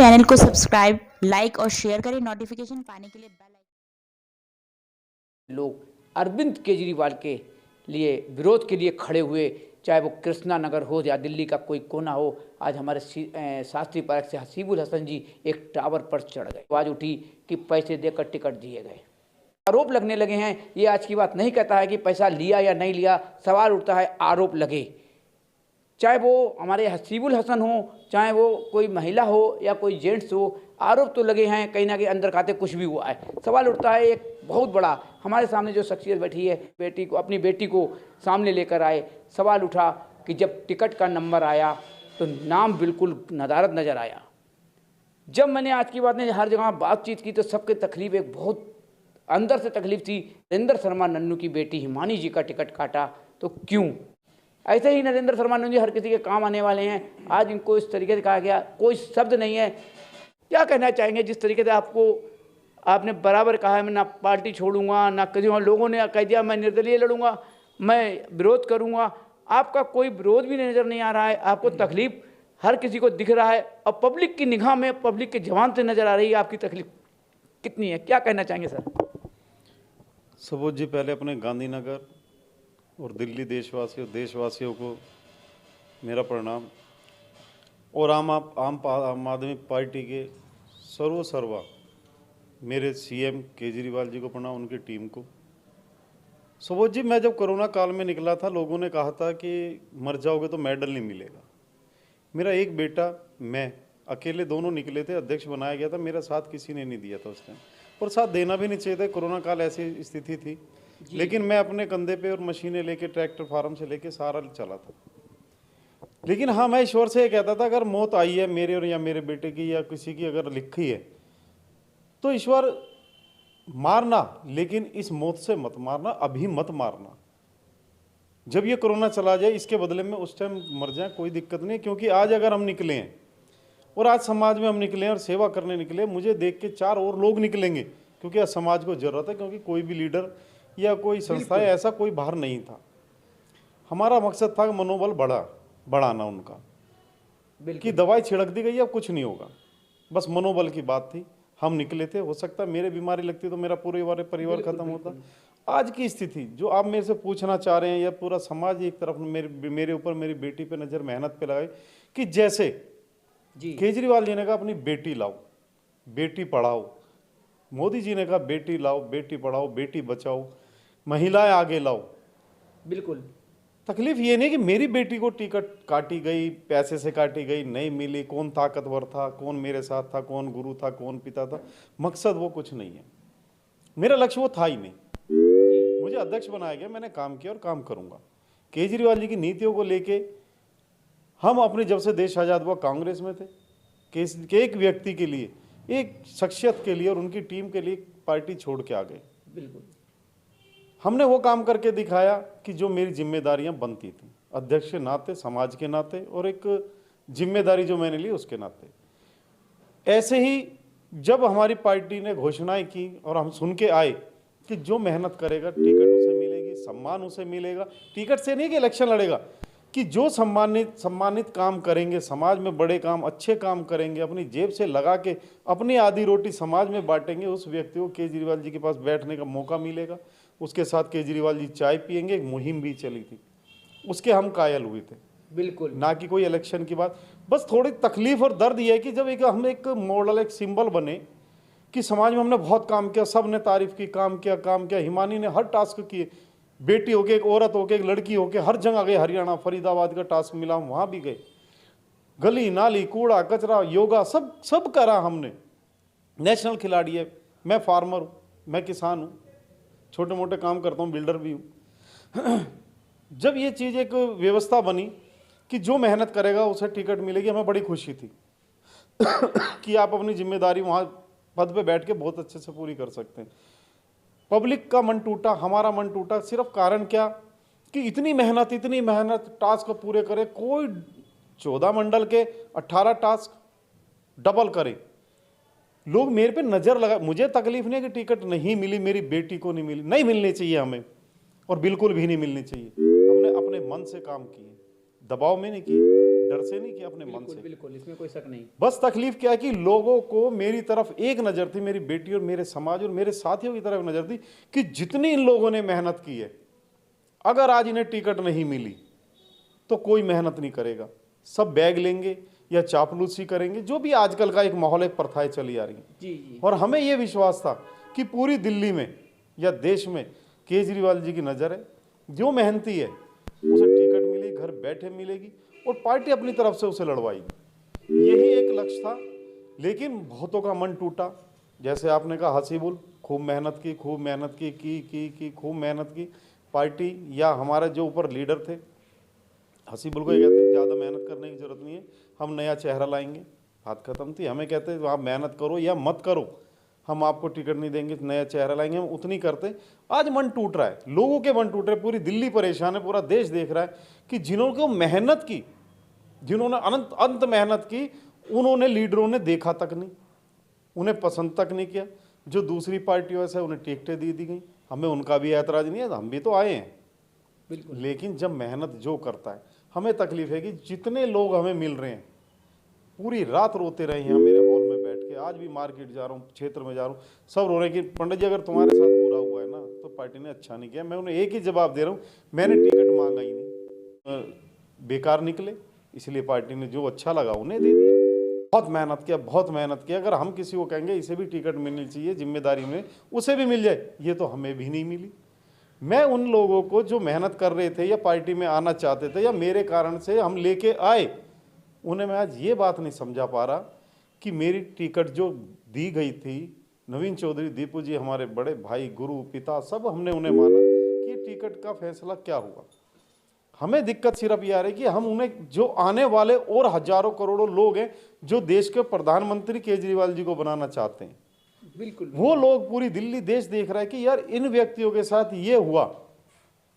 Channel को subscribe, like और share करें। नोटिफिकेशन पाने के लिए बेल आइकन। लोग अरविंद केजरीवाल के लिए विरोध के लिए खड़े हुए, चाहे वो कृष्णा नगर हो या दिल्ली का कोई कोना हो। आज हमारे शास्त्री पार्क से हसीबुल हसन जी एक टावर पर चढ़ गए। आवाज़ उठी कि पैसे देकर टिकट दिए गए। आरोप लगने लगे हैं। ये आज की बात नहीं कहता है कि पैसा लिया या नहीं लिया, सवाल उठता है आरोप लगे। चाहे वो हमारे हसीबुल हसन हो, चाहे वो कोई महिला हो या कोई जेंट्स हो, आरोप तो लगे हैं। कहीं ना कहीं अंदर खाते कुछ भी हुआ है। सवाल उठता है एक बहुत बड़ा, हमारे सामने जो शख्सियत बैठी है, बेटी को, अपनी बेटी को सामने लेकर आए। सवाल उठा कि जब टिकट का नंबर आया तो नाम बिल्कुल नदारद नज़र आया। जब मैंने आज की बात नहीं हर जगह बातचीत की तो सबके तकलीफ एक बहुत अंदर से तकलीफ थी। नरेंद्र शर्मा नन्नू की बेटी हिमानी जी का टिकट काटा तो क्यों? ऐसे ही नरेंद्र शर्मा नन्नू जी हर किसी के काम आने वाले हैं। आज इनको इस तरीके से कहा गया, कोई शब्द नहीं है। क्या कहना चाहेंगे जिस तरीके से आपने बराबर कहा है मैं ना पार्टी छोड़ूंगा ना किसी, लोगों ने कह दिया मैं निर्दलीय लड़ूंगा, मैं विरोध करूंगा। आपका कोई विरोध भी नज़र नहीं आ रहा है। आपको तकलीफ हर किसी को दिख रहा है और पब्लिक की निगाह में, पब्लिक के जवान से नज़र आ रही है आपकी तकलीफ कितनी है। क्या कहना चाहेंगे सर? सुबोध जी, पहले अपने गांधीनगर और दिल्ली देशवासियों को मेरा प्रणाम, और आम आदमी पार्टी के सर्वा मेरे सीएम केजरीवाल जी को प्रणाम, उनकी टीम को। सुबोध जी, मैं जब कोरोना काल में निकला था, लोगों ने कहा था कि मर जाओगे तो मेडल नहीं मिलेगा। मेरा एक बेटा, मैं अकेले दोनों निकले थे, अध्यक्ष बनाया गया था, मेरा साथ किसी ने नहीं दिया था उस टाइम, और साथ देना भी नहीं चाहिए था। कोरोना काल ऐसी स्थिति थी, लेकिन मैं अपने कंधे पे और मशीनें लेके, ट्रैक्टर फार्म से लेके सारा चला था। लेकिन हाँ, मैं ईश्वर से ये कहता था, अगर मौत आई है मेरे और या मेरे बेटे की या किसी की अगर लिखी है तो ईश्वर मारना, लेकिन इस मौत से मत मारना, अभी मत मारना। जब ये कोरोना चला जाए इसके बदले में उस टाइम मर जाए, कोई दिक्कत नहीं। क्योंकि आज अगर हम निकले हैं और आज समाज में हम निकले हैं और सेवा करने निकले, मुझे देख के 4 और लोग निकलेंगे, क्योंकि आज समाज को जरूरत है। क्योंकि कोई भी लीडर या कोई संस्था ऐसा कोई बाहर नहीं था। हमारा मकसद था मनोबल बढ़ाना उनका, कि दवाई छिड़क दी गई, अब कुछ नहीं होगा, बस मनोबल की बात थी। हम निकले थे। हो सकता है मेरे बीमारी लगती तो मेरा पूरे परिवार खत्म होता। आज की स्थिति जो आप मेरे से पूछना चाह रहे हैं, या पूरा समाज एक तरफ मेरे ऊपर, मेरी बेटी पे नजर, मेहनत पे लगाई, कि जैसे केजरीवाल जी ने कहा अपनी बेटी लाओ, बेटी पढ़ाओ, मोदी जी ने कहा बेटी लाओ, बेटी पढ़ाओ, बेटी बचाओ, महिलाएं आगे लाओ। बिल्कुल। तकलीफ ये नहीं कि मेरी बेटी को टिकट काटी गई, पैसे से काटी गई, नहीं मिली, कौन ताकतवर था, कौन मेरे साथ था, कौन गुरु था, कौन पिता था। मकसद वो कुछ नहीं है, मेरा लक्ष्य वो था ही नहीं। मुझे अध्यक्ष बनाया गया, मैंने काम किया और काम करूंगा। केजरीवाल जी की नीतियों को लेके हम अपने, जब से देश आजाद हुआ, कांग्रेस में थे, कि एक व्यक्ति के लिए, एक शख्सियत के लिए और उनकी टीम के लिए पार्टी छोड़ के आ गए। बिल्कुल। हमने वो काम करके दिखाया कि जो मेरी जिम्मेदारियां बनती थी, अध्यक्ष के नाते, समाज के नाते, और एक जिम्मेदारी जो मैंने ली उसके नाते। ऐसे ही जब हमारी पार्टी ने घोषणाएं की और हम सुन के आए कि जो मेहनत करेगा टिकट उसे मिलेगी, सम्मान उसे मिलेगा। टिकट से नहीं कि इलेक्शन लड़ेगा, कि जो सम्मानित काम करेंगे, समाज में बड़े काम, अच्छे काम करेंगे, अपनी जेब से लगा के अपनी आधी रोटी समाज में बांटेंगे, उस व्यक्ति को केजरीवाल जी के पास बैठने का मौका मिलेगा। उसके साथ केजरीवाल जी चाय पियेंगे। एक मुहिम भी चली थी, उसके हम कायल हुए थे। बिल्कुल। ना कि कोई इलेक्शन की बात। बस थोड़ी तकलीफ और दर्द यह है कि जब हम एक मॉडल, एक सिंबल बने कि समाज में हमने बहुत काम किया, सब ने तारीफ की, काम किया। हिमानी ने हर टास्क किए, बेटी होके, एक औरत होके, एक लड़की होके, हर जगह गए। हरियाणा, फरीदाबाद का टास्क मिला, हम वहां भी गए। गली नाली, कूड़ा कचरा, योगा, सब करा हमने। नेशनल खिलाड़ी है। मैं फार्मर हूँ, मैं किसान हूँ, छोटे मोटे काम करता हूँ, बिल्डर भी हूँ। जब ये चीज़ एक व्यवस्था बनी कि जो मेहनत करेगा उसे टिकट मिलेगी, हमें बड़ी खुशी थी कि आप अपनी जिम्मेदारी वहाँ पद पे बैठ के बहुत अच्छे से पूरी कर सकते हैं। पब्लिक का मन टूटा, हमारा मन टूटा। सिर्फ कारण क्या कि इतनी मेहनत टास्क पूरे करे। कोई 14 मंडल के 18 टास्क डबल करे। लोग मेरे पे नजर लगा। मुझे तकलीफ नहीं है कि टिकट नहीं मिली, मेरी बेटी को नहीं मिली, नहीं मिलनी चाहिए हमें, और बिल्कुल भी नहीं मिलनी चाहिए। हमने अपने मन से काम किए, दबाव में नहीं किए, डर से नहीं किया, अपने मन बिल्कुल से। बिल्कुल, इसमें कोई शक नहीं। बस तकलीफ क्या है कि लोगों को मेरी तरफ एक नज़र थी, मेरी बेटी और मेरे समाज और मेरे साथियों की तरफ नज़र थी कि जितनी इन लोगों ने मेहनत की है, अगर आज इन्हें टिकट नहीं मिली तो कोई मेहनत नहीं करेगा, सब बैग लेंगे या चापलूसी करेंगे, जो भी आजकल का एक माहौल, एक प्रथाएं चली आ रही हैं। जी जी। और हमें यह विश्वास था कि पूरी दिल्ली में या देश में केजरीवाल जी की नज़र है, जो मेहनती है उसे टिकट मिलेगी, घर बैठे मिलेगी और पार्टी अपनी तरफ से उसे लड़वाएगी। यही एक लक्ष्य था, लेकिन बहुतों का मन टूटा। जैसे आपने कहा, हसीबुल खूब मेहनत की, खूब मेहनत की खूब मेहनत की। पार्टी या हमारे जो ऊपर लीडर थे, हसीबुल को ये कहते हैं ज़्यादा मेहनत करने की ज़रूरत नहीं है, हम नया चेहरा लाएंगे। बात खत्म थी। हमें कहते हैं आप मेहनत करो या मत करो, हम आपको टिकट नहीं देंगे, नया चेहरा लाएंगे। हम उतनी करते। आज मन टूट रहा है, लोगों के मन टूट रहे, पूरी दिल्ली परेशान है, पूरा देश देख रहा है कि जिन्होंने मेहनत की, जिन्होंने अंत मेहनत की, उन्होंने लीडरों ने देखा तक नहीं, उन्हें पसंद तक नहीं किया। जो दूसरी पार्टियों से उन्हें टिकटें दी गई, हमें उनका भी ऐतराज़ नहीं है, हम भी तो आए हैं। बिल्कुल। लेकिन जब मेहनत जो करता है, हमें तकलीफ है कि जितने लोग हमें मिल रहे हैं, पूरी रात रोते रहे हैं मेरे हॉल में बैठ के। आज भी मार्केट जा रहा हूँ, क्षेत्र में जा रहा हूँ, सब रो रहे हैं कि पंडित जी अगर तुम्हारे साथ बुरा हुआ है ना तो पार्टी ने अच्छा नहीं किया। मैं उन्हें एक ही जवाब दे रहा हूँ, मैंने टिकट मांगा ही नहीं, बेकार निकले, इसलिए पार्टी ने जो अच्छा लगा उन्हें दे दिया। बहुत मेहनत किया, बहुत मेहनत किया। अगर हम किसी को कहेंगे इसे भी टिकट मिलनी चाहिए, जिम्मेदारी में उसे भी मिल जाए, ये तो हमें भी नहीं मिली। मैं उन लोगों को जो मेहनत कर रहे थे या पार्टी में आना चाहते थे या मेरे कारण से हम लेके आए, उन्हें मैं आज ये बात नहीं समझा पा रहा कि मेरी टिकट जो दी गई थी, नवीन चौधरी, दीपू जी, हमारे बड़े भाई, गुरु, पिता, सब हमने उन्हें माना कि टिकट का फैसला क्या हुआ। हमें दिक्कत सिर्फ ये आ रही है कि हम उन्हें, जो आने वाले और हजारों करोड़ों लोग हैं जो देश के प्रधानमंत्री केजरीवाल जी को बनाना चाहते हैं, बिल्कुल। वो लोग, पूरी दिल्ली देश देख रहा है कि यार इन व्यक्तियों के साथ ये हुआ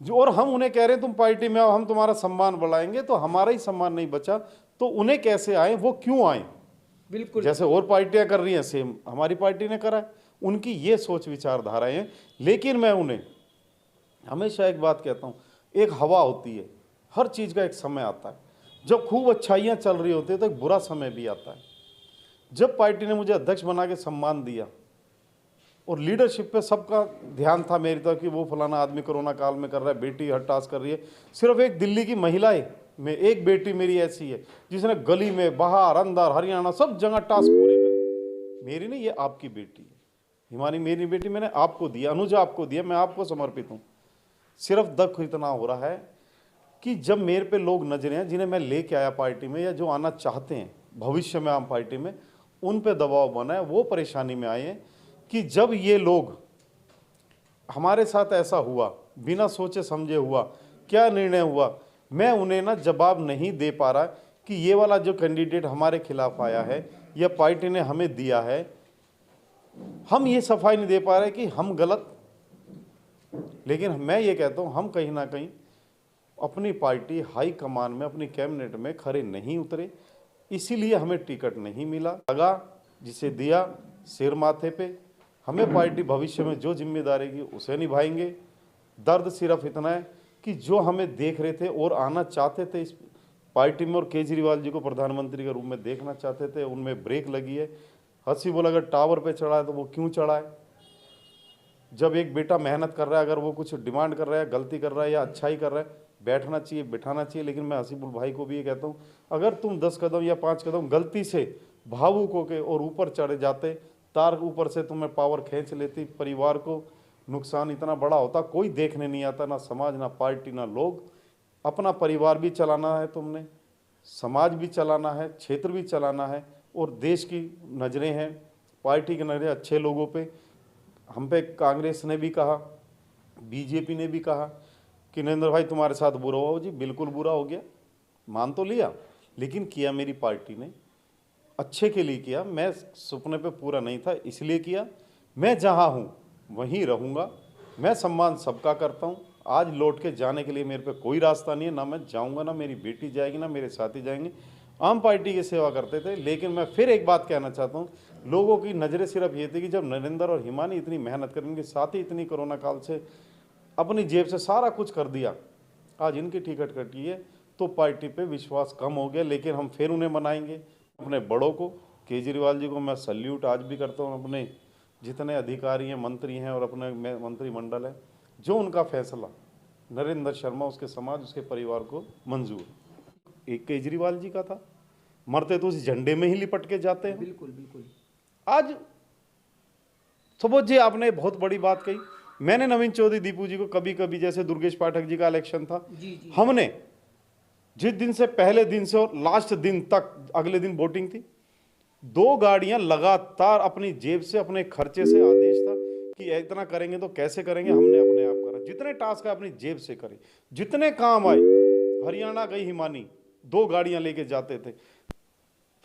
जो, और हम उन्हें कह रहे हैं तुम पार्टी में आओ, हम तुम्हारा सम्मान बढ़ाएंगे, तो हमारा ही सम्मान नहीं बचा तो उन्हें कैसे आए, वो क्यों आए। बिल्कुल। जैसे और पार्टियां कर रही हैं, सेम हमारी पार्टी ने करा है। उनकी ये सोच विचारधाराएं हैं। लेकिन मैं उन्हें हमेशा एक बात कहता हूँ, एक हवा होती है, हर चीज़ का एक समय आता है। जब खूब अच्छाइयाँ चल रही होती है तो एक बुरा समय भी आता है। जब पार्टी ने मुझे अध्यक्ष बना के सम्मान दिया और लीडरशिप पे सबका ध्यान था मेरी तरफ कि वो फलाना आदमी कोरोना काल में कर रहा है, बेटी हर टास्क कर रही है, सिर्फ एक दिल्ली की महिलाएं में एक बेटी मेरी ऐसी है जिसने गली में, बाहर, अंदर, हरियाणा, सब जगह टास्क पूरे करे। मेरी नहीं, ये आपकी बेटी है, हिमानी मेरी बेटी, मैंने आपको दिया, अनुजा आपको दिया, मैं आपको समर्पित हूँ। सिर्फ दुख इतना हो रहा है कि जब मेरे पे लोग नजरें हैं जिन्हें मैं लेके आया पार्टी में या जो आना चाहते हैं भविष्य में आम पार्टी में, उन पे दबाव बना है, वो परेशानी में आए हैं कि जब ये लोग, हमारे साथ ऐसा हुआ, बिना सोचे समझे हुआ, क्या निर्णय हुआ, मैं उन्हें ना जवाब नहीं दे पा रहा कि ये वाला जो कैंडिडेट हमारे खिलाफ आया है या पार्टी ने हमें दिया है, हम ये सफाई नहीं दे पा रहे कि हम गलत। लेकिन मैं ये कहता हूँ, हम कहीं ना कहीं अपनी पार्टी हाई कमान में, अपनी कैबिनेट में खड़े नहीं उतरे, इसीलिए हमें टिकट नहीं मिला। लगा जिसे दिया सिर माथे पे, हमें पार्टी भविष्य में जो जिम्मेदारी की उसे निभाएंगे। दर्द सिर्फ इतना है कि जो हमें देख रहे थे और आना चाहते थे इस पार्टी में और केजरीवाल जी को प्रधानमंत्री के रूप में देखना चाहते थे, उनमें ब्रेक लगी है। हंसी बोला, अगर टावर पे चढ़ा है तो वो क्यों चढ़ा है। जब एक बेटा मेहनत कर रहा है, अगर वो कुछ डिमांड कर रहा है, गलती कर रहा है या अच्छाई कर रहा है, बैठना चाहिए, बिठाना चाहिए। लेकिन मैं हसीबुल भाई को भी ये कहता हूँ, अगर तुम 10 कदम या 5 कदम गलती से भावुक होके और ऊपर चढ़े जाते, तार ऊपर से तुम्हें पावर खींच लेती, परिवार को नुकसान इतना बड़ा होता, कोई देखने नहीं आता, ना समाज, ना पार्टी, ना लोग। अपना परिवार भी चलाना है तुमने, समाज भी चलाना है, क्षेत्र भी चलाना है, और देश की नज़रें हैं, पार्टी की नज़रें अच्छे लोगों पे। हम पे कांग्रेस ने भी कहा, बीजेपी ने भी कहा कि नरेंद्र भाई तुम्हारे साथ बुरा हुआ। जी बिल्कुल बुरा हो गया, मान तो लिया, लेकिन किया मेरी पार्टी ने, अच्छे के लिए किया। मैं सपने पे पूरा नहीं था इसलिए किया। मैं जहाँ हूँ वहीं रहूँगा। मैं सम्मान सबका करता हूँ। आज लौट के जाने के लिए मेरे पे कोई रास्ता नहीं है, ना मैं जाऊँगा, ना मेरी बेटी जाएगी, ना मेरे साथी जाएंगे। आम पार्टी की सेवा करते थे। लेकिन मैं फिर एक बात कहना चाहता हूँ, लोगों की नज़रें सिर्फ ये थी कि जब नरेंद्र और हिमानी इतनी मेहनत कर, इनके साथ ही इतनी कोरोना काल से अपनी जेब से सारा कुछ कर दिया, आज इनकी टिकट कटी है तो पार्टी पे विश्वास कम हो गया। लेकिन हम फिर उन्हें मनाएंगे। अपने बड़ों को, केजरीवाल जी को मैं सल्यूट आज भी करता हूँ। अपने जितने अधिकारी हैं, मंत्री हैं और अपने मंत्रिमंडल है, जो उनका फैसला नरेंद्र शर्मा, उसके समाज, उसके परिवार को मंजूर। एक केजरीवाल जी का था, मरते तो उस झंडे में ही लिपट के जाते हैं। बिल्कुल बिल्कुल। आज सुबोध जी आपने बहुत बड़ी बात कही। मैंने नवीन चौधरी दीपू जी को कभी कभी, जैसे दुर्गेश पाठक जी का इलेक्शन था, हमने जिस दिन से, पहले दिन से और लास्ट दिन तक, अगले दिन वोटिंग थी, 2 गाड़ियां लगातार अपनी जेब से, अपने खर्चे से, आदेश था कि इतना करेंगे तो कैसे करेंगे, हमने अपने आप करा। जितने टास्क है अपनी जेब से करे, जितने काम आए। हरियाणा गई हिमानी, 2 गाड़ियां लेके जाते थे।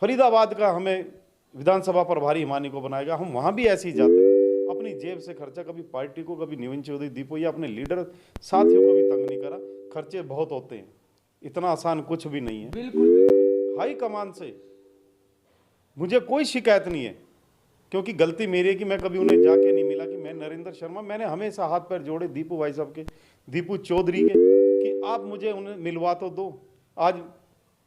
फरीदाबाद का हमें विधानसभा प्रभारी हिमानी को बनाएगा, हम वहां भी ऐसे ही जाते थे, अपनी जेब से खर्चा। कभी पार्टी को, कभी नवीन चौधरी दीपू या अपने लीडर साथियों को भी तंग नहीं करा। खर्चे बहुत होते हैं, इतना आसान कुछ भी नहीं है। बिल्कुल। हाई कमान से मुझे कोई शिकायत नहीं है, क्योंकि गलती मेरी है कि मैं कभी उन्हें जाके नहीं मिला कि मैं नरेंद्र शर्मा, मैंने हमेशा हाथ पैर जोड़े दीपू भाई साहब के, दीपू चौधरी के, कि आप मुझे उन्हें मिलवा तो दो। आज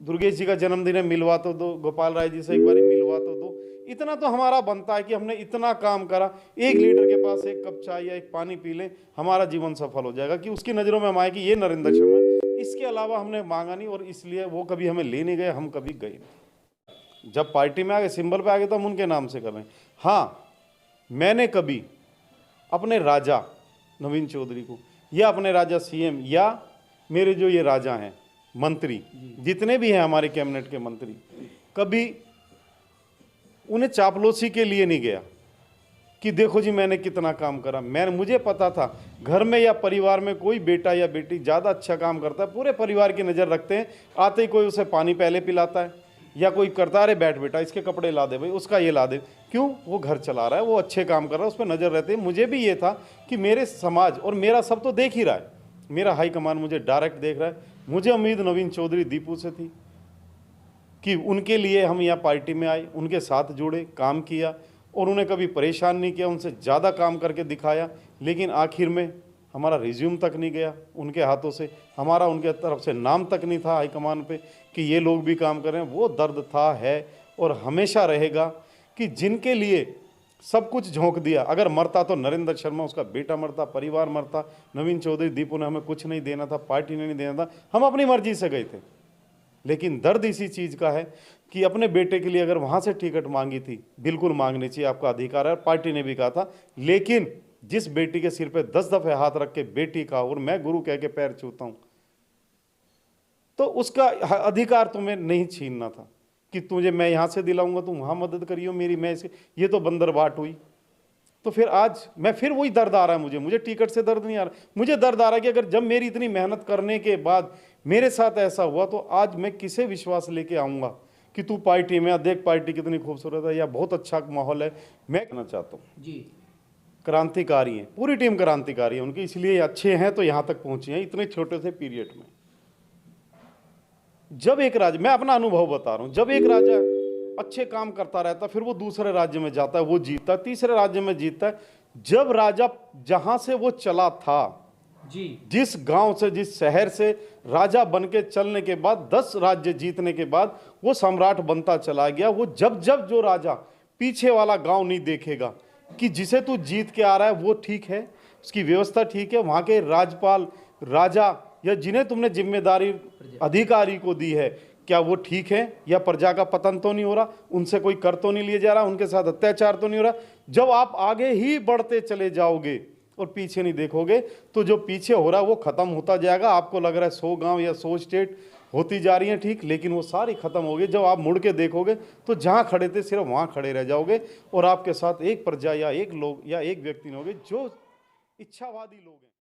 दुर्गेश जी का जन्मदिन है, मिलवा तो दो। गोपाल राय जी से एक बार मिलवा तो दो। इतना तो हमारा बनता है कि हमने इतना काम करा, एक लीडर के पास एक कप चाय या एक पानी पी लें, हमारा जीवन सफल हो जाएगा, कि उसकी नज़रों में हम आए कि ये नरेंद्र शर्मा। इसके अलावा हमने मांगा नहीं, और इसलिए वो कभी हमें ले नहीं गए, हम कभी गए नहीं। जब पार्टी में आ गए, सिंबल पे आ गए, तो हम उनके नाम से कर रहे हैं। हाँ, मैंने कभी अपने राजा नवीन चौधरी को, या अपने राजा सीएम, या मेरे जो ये राजा हैं मंत्री, जितने भी हैं हमारे कैबिनेट के मंत्री, कभी उन्हें चापलूसी के लिए नहीं गया कि देखो जी मैंने कितना काम करा। मुझे पता था घर में या परिवार में कोई बेटा या बेटी ज़्यादा अच्छा काम करता है, पूरे परिवार की नज़र रखते हैं। आते ही कोई उसे पानी पहले पिलाता है, या कोई करता है, बैठ बेटा इसके कपड़े ला दे भाई, उसका ये ला दे। क्यों? वो घर चला रहा है, वो अच्छे काम कर रहा है, उस पर नज़र रहती है। मुझे भी ये था कि मेरे समाज और मेरा सब तो देख ही रहा है, मेरा हाईकमान मुझे डायरेक्ट देख रहा है। मुझे उम्मीद नवीन चौधरी दीपू से थी कि उनके लिए हम यहाँ पार्टी में आए, उनके साथ जुड़े, काम किया, और उन्हें कभी परेशान नहीं किया, उनसे ज़्यादा काम करके दिखाया। लेकिन आखिर में हमारा रिज्यूम तक नहीं गया उनके हाथों से, हमारा उनके तरफ से नाम तक नहीं था हाईकमान पे कि ये लोग भी काम कर रहे हैं। वो दर्द था, है और हमेशा रहेगा कि जिनके लिए सब कुछ झोंक दिया। अगर मरता तो नरेंद्र शर्मा, उसका बेटा मरता, परिवार मरता। नवीन चौधरी दीपू ने हमें कुछ नहीं देना था, पार्टी ने नहीं देना था, हम अपनी मर्जी से गए थे। लेकिन दर्द इसी चीज़ का है कि अपने बेटे के लिए अगर वहाँ से टिकट मांगी थी, बिल्कुल मांगनी चाहिए, आपका अधिकार है, पार्टी ने भी कहा था। लेकिन जिस बेटी के सिर पे 10 दफ़े हाथ रख के बेटी का, और मैं गुरु कह के पैर छूता हूँ, तो उसका अधिकार तुम्हें नहीं छीनना था कि तुझे मैं यहाँ से दिलाऊंगा, तुम वहाँ मदद करियो मेरी, मैं इसके, ये तो बंदरबाट हुई। तो फिर आज मैं फिर वही दर्द आ रहा है मुझे टिकट से दर्द नहीं आ रहा, मुझे दर्द आ रहा है कि अगर जब मेरी इतनी मेहनत करने के बाद मेरे साथ ऐसा हुआ, तो आज मैं किसे विश्वास लेके आऊँगा कि तू पार्टी में, देख पार्टी कितनी खूबसूरत है या बहुत अच्छा माहौल है। मैं कहना चाहता हूँ जी, क्रांतिकारी हैं, पूरी टीम क्रांतिकारी है उनकी, इसलिए अच्छे हैं तो यहाँ तक पहुँचे हैं इतने छोटे से पीरियड में। जब एक राजा, मैं अपना अनुभव बता रहा हूँ, जब एक राजा अच्छे काम करता रहता, फिर वो दूसरे राज्य में जाता है, वो जीतता है, तीसरे राज्य में जीतता है। जब राजा जहां से वो चला था जी, जिस गांव से, जिस शहर से राजा बन के चलने के बाद, 10 राज्य जीतने के बाद वो सम्राट बनता चला गया। वो जब जब जो राजा पीछे वाला गांव नहीं देखेगा कि जिसे तू जीत के आ रहा है वो ठीक है, उसकी व्यवस्था ठीक है, वहां के राज्यपाल, राजा या जिन्हें तुमने जिम्मेदारी अधिकारी को दी है, क्या वो ठीक है, या प्रजा का पतन तो नहीं हो रहा, उनसे कोई कर तो नहीं लिया जा रहा, उनके साथ अत्याचार तो नहीं हो रहा। जब आप आगे ही बढ़ते चले जाओगे और पीछे नहीं देखोगे, तो जो पीछे हो रहा है वो खत्म होता जाएगा। आपको लग रहा है 100 गांव या 100 स्टेट होती जा रही हैं ठीक, लेकिन वो सारी खत्म हो गई। जब आप मुड़ के देखोगे तो जहां खड़े थे सिर्फ वहां खड़े रह जाओगे, और आपके साथ एक प्रजा या एक लोग या एक व्यक्ति नहीं होगे जो इच्छावादी लोग हैं।